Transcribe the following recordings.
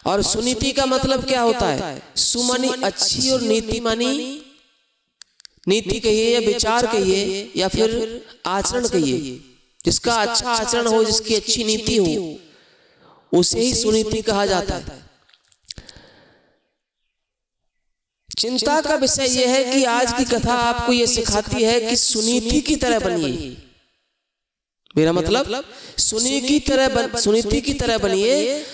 और सुनीति का मतलब क्या होता है? सुमानी अच्छी और नीति मानी नीति कहिए या विचार कहिए या फिर आचरण कहिए, जिसका अच्छा आचरण हो, जिसकी अच्छी नीति हो, उसे ही सुनीति कहा जाता है। चिंता का विषय यह है कि आज की कथा आपको यह सिखाती है कि सुनीति की तरह बनिए। मेरा मतलब सुनीति की तरह बनिए,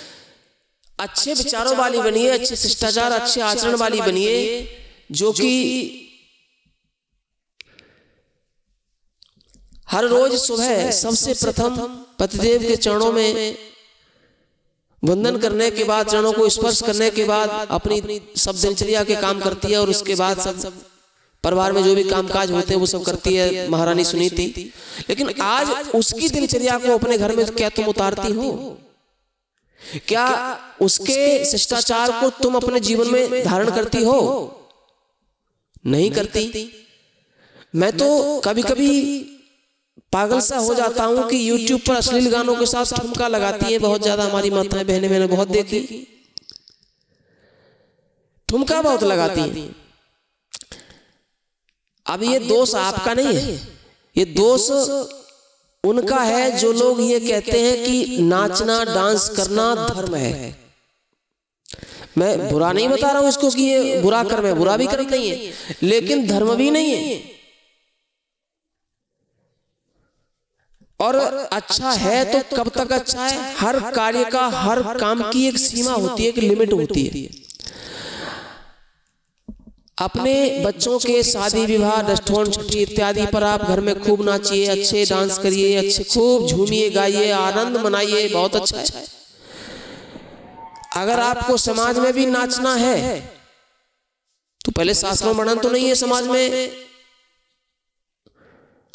अच्छे विचारों वाली बनिए, अच्छे शिष्टाचार अच्छे आचरण वाली बनिए, जो कि हर रोज सुबह सबसे प्रथम पतिदेव के चरणों में वंदन करने के बाद, चरणों को स्पर्श करने के बाद अपनी सब दिनचर्या के काम करती है, और उसके बाद सब परिवार में जो भी कामकाज होते हैं वो सब करती है महारानी सुनीति। लेकिन आज उसकी दिनचर्या को अपने घर में क्या तुम उतारती हो? क्या उसके शिष्टाचार को तुम अपने जीवन में धारण करती हो? नहीं करती। मैं तो कभी कभी पागल सा हो जाता हूं कि YouTube पर अश्लील गानों के साथ ठुमका लगाती है बहुत ज्यादा हमारी माताएं बहनें, मैंने बहुत देखी, ठुमका बहुत लगाती है। अब ये दोष आपका नहीं है, ये दोष उनका है जो लोग ये कहते हैं कि नाचना डांस करना धर्म है। मैं बुरा नहीं बता रहा हूं इसको कि ये बुरा कर्म है, बुरा भी कर्म नहीं है, लेकिन धर्म भी नहीं है। और अच्छा है तो कब तक अच्छा है? हर कार्य का, हर काम की एक सीमा होती है, एक लिमिट होती है। अपने बच्चों के शादी विवाह दष्टोन छठी इत्यादि पर आप घर में खूब नाचिए, अच्छे डांस करिए, अच्छे खूब झूमिए गाइए, आनंद मनाइए, बहुत अच्छा है। अगर आपको समाज में भी नाचना है तो पहले शास्त्रों में वर्णन तो नहीं है समाज में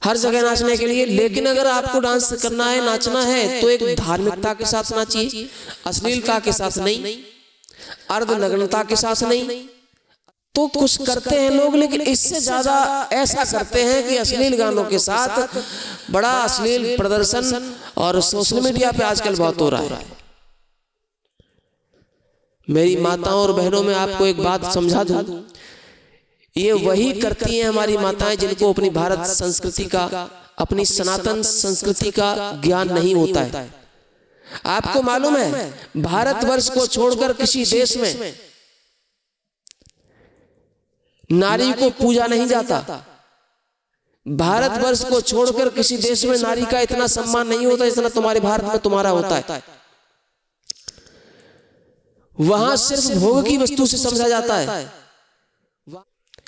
हर जगह नाचने के लिए, लेकिन अगर आपको डांस करना है, नाचना है, तो एक धार्मिकता के साथ नाचिए, अश्लीलता के साथ नहीं, अर्धनग्नता के साथ नहीं। तो कुछ करते हैं लोग, लेकिन इससे ज्यादा ऐसा करते हैं कि अश्लील गानों के साथ बड़ा अश्लील प्रदर्शन, और सोशल मीडिया पे आजकल बहुत हो रहा है। मेरी माताओं और बहनों में आपको एक बात समझा दूं, ये वही करती हैं हमारी माताएं जिनको अपनी भारत संस्कृति का, अपनी सनातन संस्कृति का ज्ञान नहीं होता है। आपको मालूम है भारतवर्ष को छोड़कर किसी देश में नारी को पूजा नहीं जाता। भारतवर्ष को छोड़कर किसी देश में नारी का इतना सम्मान नहीं होता जितना तुम्हारे भारत में तुम्हारा होता है। वहां सिर्फ भोग की वस्तु से समझा जाता है,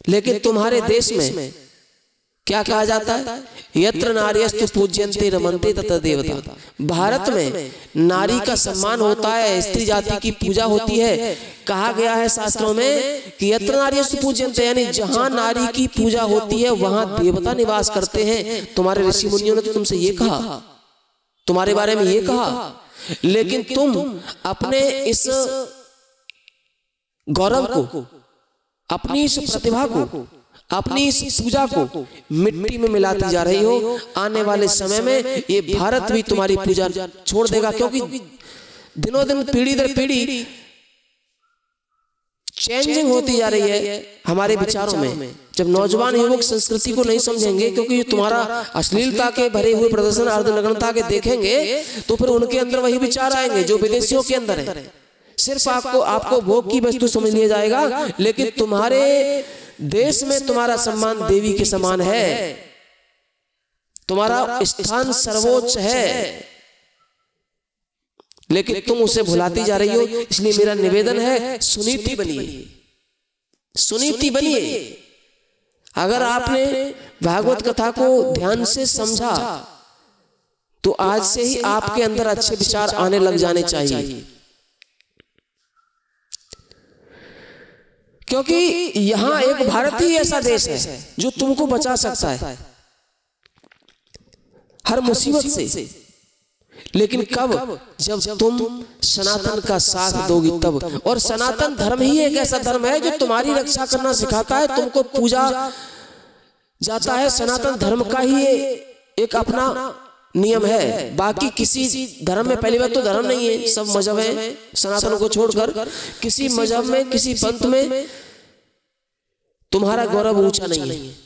लेकिन तुम्हारे देश में क्या कहा जाता है? यत्र नार्यस्तु पूज्यन्ते रमन्ते तत्र देवता। भारत में नारी का सम्मान होता है, स्त्री जाति की पूजा होती है। कहा गया है शास्त्रों में कि यत्र नार्यस्तु पूज्यन्ते, यानी जहां नारी की पूजा होती है वहां देवता निवास करते हैं। तुम्हारे ऋषि मुनियों ने तो तुमसे ये कहा, तुम्हारे बारे में ये कहा, लेकिन तुम अपने इस गौरव को, अपनी इस प्रतिभा को, अपनी इस पूजा को मिट्टी में मिलाती जा रही हो। आने वाले समय में ये भारत भी तुम्हारी पूजा छोड़ देगा, क्योंकि दिनों दिन पीढ़ी दर पीढ़ी चेंजिंग होती जा रही है हमारे विचारों में। जब नौजवान युवक संस्कृति को नहीं समझेंगे, क्योंकि तुम्हारा अश्लीलता के भरे हुए प्रदर्शन, अर्धनग्नता के देखेंगे, तो फिर उनके अंदर वही विचार आएंगे जो विदेशियों के अंदर है। सिर्फ आपको भोग की वस्तु समझ लिया जाएगा, लेकिन तुम्हारे देश में तुम्हारा सम्मान देवी के समान है, तुम्हारा स्थान सर्वोच्च है, लेकिन तुम उसे भुलाती जा रही हो। इसलिए मेरा निवेदन है, सुनीति बनिए, सुनीति बनिए। अगर आपने भागवत कथा को ध्यान से समझा तो आज से ही आपके अंदर अच्छे विचार आने लग जाने चाहिए, क्योंकि यहां एक भारत ही ऐसा देश है जो तुमको बचा सकता है हर मुसीबत से। लेकिन कब? जब तुम सनातन का साथ दोगी तब। और सनातन धर्म ही एक ऐसा धर्म है जो तुम्हारी रक्षा करना सिखाता है, तुमको पूजा जाता है। सनातन धर्म का ही एक अपना नियम है। बाकी किसी धर्म में, पहली बात तो धर्म नहीं है, सब मजहब है, सनातन को छोड़कर किसी मजहब में, किसी पंथ में तुम्हारा गौरव ऊंचा नहीं है।